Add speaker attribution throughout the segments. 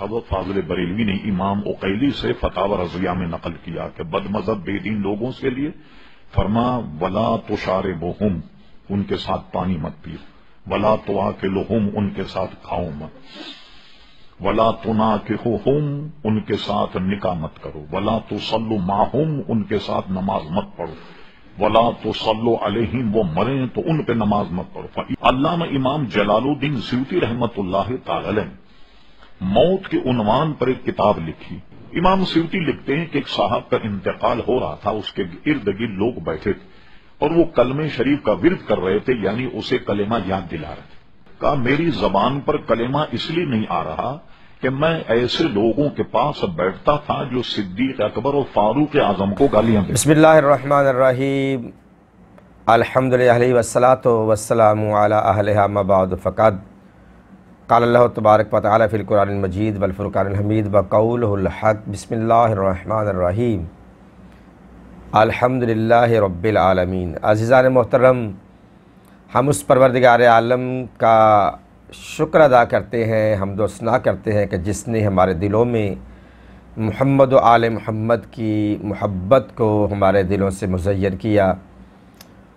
Speaker 1: हज़रत फाज़िल बरेलवी ने इमाम उकैली से फतावा रज़िया में नकल किया कि बदमज़हब बेदीन लोगों के लिए फरमा वला तुशारिबुहुम, उनके साथ पानी मत पियो, वला तुआकिलुहुम, उनके साथ खाओ मत, वला तुनाकिहुहुम, उनके साथ निकाह मत करो, वला तुसल्लु माहुम, उनके साथ नमाज मत पढ़ो, वला तुसल्लु अलैहिम, वो मरें तो उन पे नमाज मत पढ़ो। अल्लामा इमाम जलालुद्दीन सयूती रहमतुल्लाह तआला अलैह मौत के उन्वान पर एक किताब लिखी। इमाम सयूती लिखते हैं कि एक साहब का इंतकाल हो रहा था, उसके इर्द गिर्द लोग बैठे थे और वो कलमे शरीफ का विर्द कर रहे थे, यानी उसे कलेमा याद दिला रहे थे। कहा मेरी जबान पर कलेमा इसलिए नहीं आ रहा कि मैं ऐसे लोगों के पास बैठता था जो सिद्दीक अकबर और फारूक आजम को गालियां देते।
Speaker 2: बिस्मिल्लाहिर्रहमानिर्रहीम, अल्हम्दुलिल्लाहि वस्सलातु वस्सलामु अला अहलिहा अम्मा बाद, फ़क़द क़ाल अल्लाहु तबारक व तआला फ़िल क़ुरआनिल मजीद वल फ़ुरक़ानिल हमीद व क़ौलुहुल हक़। बिस्मिल्लाहिर्रहमानिर्रहीम, अल्हम्दुलिल्लाहि रब्बिल आलमीन। अज़ीज़ान मोहतरम, हम उस परवरदिगार आलम का शुक्र अदा करते हैं, हम्दो सना करते हैं कि जिसने हमारे दिलों में मुहम्मद व आले मुहम्मद की मोहब्बत को हमारे दिलों से मुज़य्यन किया।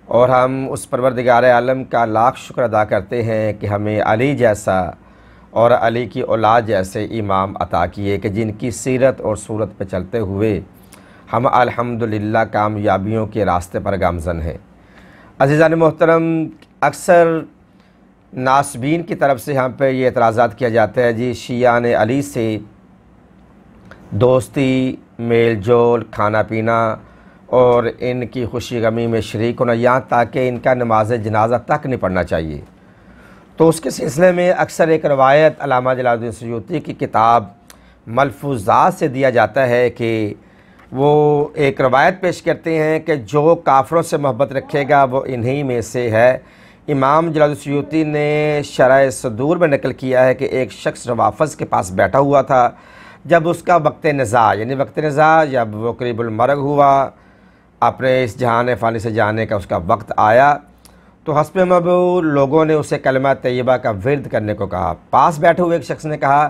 Speaker 2: और हम उस परवरदिगार आलम का लाख शुक्र अदा करते हैं कि हमें अली जैसा और अली की औलाद जैसे इमाम अता किए कि जिनकी सीरत और सूरत पर चलते हुए हम अल्हम्दुलिल्लाह कामयाबियों के रास्ते पर गामज़न हैं। अज़ीज़ान मोहतरम, अक्सर नासबीन की तरफ से हम पे ये एतराज़ात किया जाता है जी शियाने अली से दोस्ती, मेल जोल, खाना पीना और इनकी खुशी गमी में शरीक होना, यहाँ ताकि इनका नमाज जनाजा तक नहीं पढ़ना चाहिए। तो उसके सिलसिले में अक्सर एक रवायत अल्लामा जलालुद्दीन सयूती की किताब मलफूज़ात से दिया जाता है कि वो एक रवायत पेश करते हैं कि जो काफ़रों से मोहब्बत रखेगा वो इन्हीं में से है। इमाम जलालुद्दीन सयूती ने शरह सदूर में नकल किया है कि एक शख्स रवाफ़ज़ के पास बैठा हुआ था। जब उसका वक्त नज़ा यानी वक्त नज़ा जब वो करीबुल मरग हुआ, अपने इस जहान फ़ानी से जाने का उसका वक्त आया, तो हस्ब मबूल लोगों ने उसे कलमा तैयबा का विर्द करने को कहा। पास बैठे हुए एक शख्स ने कहा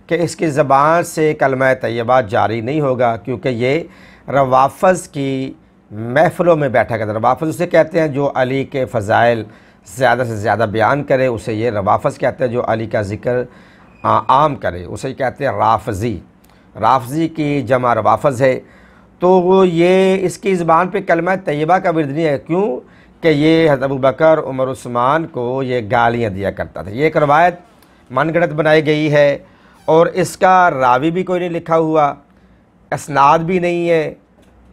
Speaker 2: कि इसकी ज़बान से कलमा तैयबा जारी नहीं होगा क्योंकि ये रवाफ़ज़ की महफ़िलों में बैठा करता। रवाफ़ज़ उसे कहते हैं जो अली के फ़ज़ाइल ज़्यादा से ज़्यादा बयान करे, उसे ये रवाफ़ज़ कहते हैं। जो अली का ज़िक्र आम करे उसे कहते हैं राफ़ज़ी। राफ़ज़ी की जमा रवाफ़ज़ है। तो वो ये इसकी ज़बान पे कलमा तैयबा का विर्द नहीं है, क्यों कि ये हज़रत अबू बकर, उमर, उस्मान को ये गालियाँ दिया करता था। ये एक रवायत मनगढ़ंत बनाई गई है और इसका रावी भी कोई नहीं लिखा हुआ, इसनाद भी नहीं है।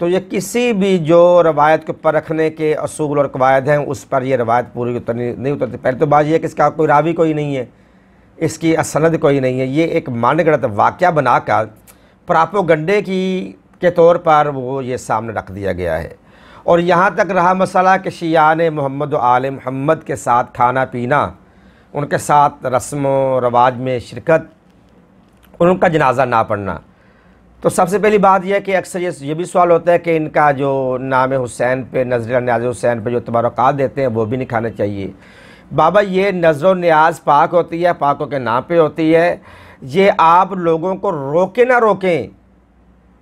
Speaker 2: तो ये किसी भी जो रवायत को परखने के असूल और कवायद हैं उस पर यह रवायत पूरी नहीं उतरती। पहले तो बात यह है कि इसका कोई रावी कोई नहीं है, इसकी असनद कोई नहीं है। ये एक मनगढ़ंत वाक़या बनाकर प्रोपेगेंडे के तौर पर वो ये सामने रख दिया गया है। और यहाँ तक रहा मसला कि शियाने मोहम्मद व आले मोहम्मद के साथ खाना पीना, उनके साथ रस्म व रवाज में शिरकत, उनका जनाजा ना पढ़ना। तो सबसे पहली बात यह है कि अक्सर ये भी सवाल होता है कि इनका जो नाम हुसैन पे, नज़र न्याज़ हुसैन पे जो तबरुकात देते हैं वो भी नहीं खाने चाहिए। बाबा, ये नज़र न्याज़ पाक होती है, पाकों के नाम पे होती है। ये आप लोगों को रोके ना रोकें,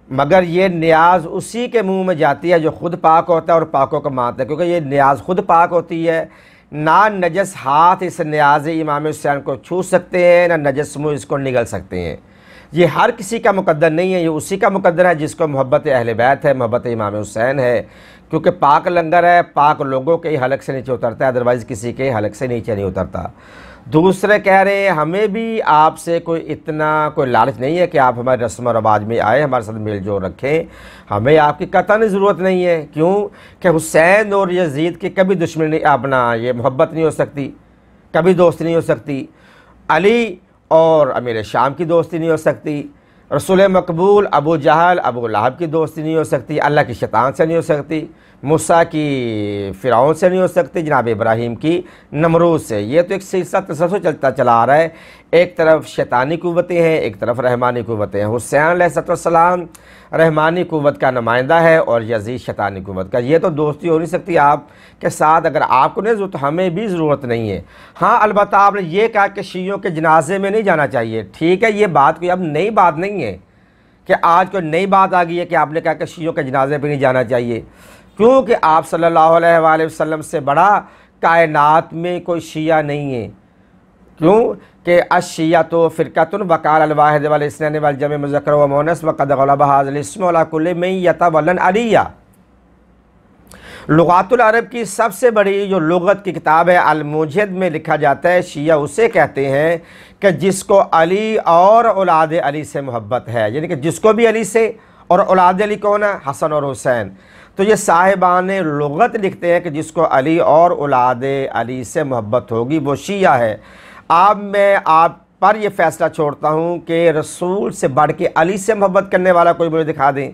Speaker 2: मगर ये न्याज उसी के मुंह में जाती है जो खुद पाक होता है और पाकों को मानता है, क्योंकि ये न्याज खुद पाक होती है। ना नजस हाथ इस न्याज इमाम हुसैन को छू सकते हैं, ना नजस मुँह इसको निगल सकते हैं। ये हर किसी का मुकद्दर नहीं है, ये उसी का मुकद्दर है जिसको मोहब्बत अहले बैत है, मोहब्बत इमाम हुसैन है। क्योंकि पाक लंगर है, पाक लोगों के ही हलक से नीचे उतरता है, अदरवाइज़ किसी के हलक से नीचे नहीं उतरता। दूसरे कह रहे हैं हमें भी आपसे कोई लालच नहीं है कि आप हमारे रस्म रवाज में आए, हमारे साथ मेल जोल रखें। हमें आपकी कतई ज़रूरत नहीं है। क्यों कि हुसैन और यजीद की कभी दुश्मनी अपना ये मोहब्बत नहीं हो सकती, कभी दोस्ती नहीं हो सकती। अली और अमीर शाम की दोस्ती नहीं हो सकती। रसूल मकबूल अबू जहल, अबू लहब की दोस्ती नहीं हो सकती। अल्लाह की शैतान से नहीं हो सकती। मूसा की फ़िरौन से नहीं हो सकती। जनाब इब्राहीम की नमरूद से। ये तो एक सिलसिला तसलसल चलता चला आ रहा है। एक तरफ शैतानी क़ुव्वतें हैं, एक तरफ रहमानी क़ुव्वतें हैं। हुसैन अलैहिस्सलाम रहमानी क़ुव्वत का नुमाइंदा है और यजीद शैतानी क़ुव्वत का। ये तो दोस्ती हो नहीं सकती आपके साथ, अगर आपको नहीं ज़रूरत, हमें भी ज़रूरत नहीं है। हाँ, अलबत्ता आपने ये कहा कि शियों के जनाजे में नहीं जाना चाहिए, ठीक है, ये बात कोई अब नई बात नहीं है कि आज कोई नई बात आ गई है कि आपने कहा कि शियों के जनाजे पर नहीं जाना चाहिए, क्योंकि आप सल्लल्लाहु अलैहि वसल्लम से बड़ा कायनात में कोई शिया नहीं है। क्यों कि अशिया तो फ़िरक़तुन वक़ाल अल-वाहिद वल इस्नैन वल जम' मुज़क्कर व मुअन्नस व क़द ग़लबा हाज़िल इस्म अला कुल्लि मन यतवल्लन अलिया। लुग़ातुल अरब की सबसे बड़ी जो लुग़त की किताब है अल-मुजहिद में लिखा जाता है, शिया उसे कहते हैं कि जिसको अली और औलाद अली से मोहब्बत है, यानी कि जिसको भी अली से, और औलाद अली कौन है, हसन और हुसैन। तो ये साहिबान लुग़त लिखते हैं कि जिसको अली और औलाद अली से मोहब्बत होगी वो शिया है। अब मैं आप पर यह फ़ैसला छोड़ता हूँ कि रसूल से बढ़ के अली से मोहब्बत करने वाला कोई मुझे दिखा दें।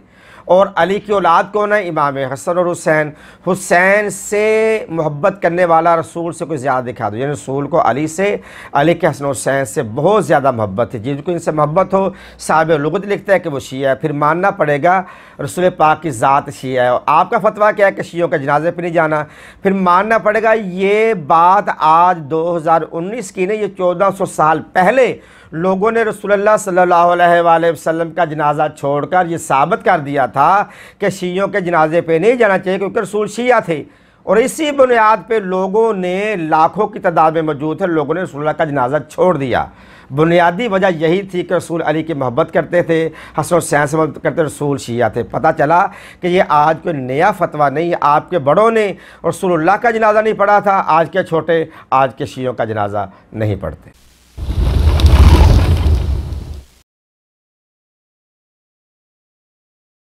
Speaker 2: और अली की औलाद कौन है, इमाम हसन और हुसैन। हुसैन से मोहब्बत करने वाला रसूल से कोई ज़्यादा दिखा दो, यानी रसूल को अली से, अली के हसन हुसैन से बहुत ज़्यादा मोहब्बत है। जिनको इनसे मोहब्बत हो, साहिब लुग़त लिखता है कि वो शिया है, फिर मानना पड़ेगा रसूल पाक की ज़ात शिया है। और आपका फतवा क्या है कि शियों के जनाजे पर नहीं जाना, फिर मानना पड़ेगा ये बात आज 2019 की नहीं, ये 1400 साल पहले लोगों ने रसूलुल्लाह सल्लल्लाहु अलैहि वसल्लम का जनाजा छोड़कर ये साबित कर दिया था कि शियों के जनाजे पे नहीं जाना चाहिए, क्योंकि रसूल शिया थे। और इसी बुनियाद पे लोगों ने, लाखों की तादाद में मौजूद थे, लोगों ने रसूलुल्लाह का जनाजा छोड़ दिया। बुनियादी वजह यही थी कि रसूल अली की मोहब्बत करते थे, हसन हुसैन से मोहब्बत करते, रसूल शिया थे। पता चला कि ये आज कोई नया फतवा नहीं है, आपके बड़ों ने रसूलुल्लाह का जनाजा नहीं पढ़ा था, आज के छोटे आज के शियों का जनाजा नहीं पढ़ते।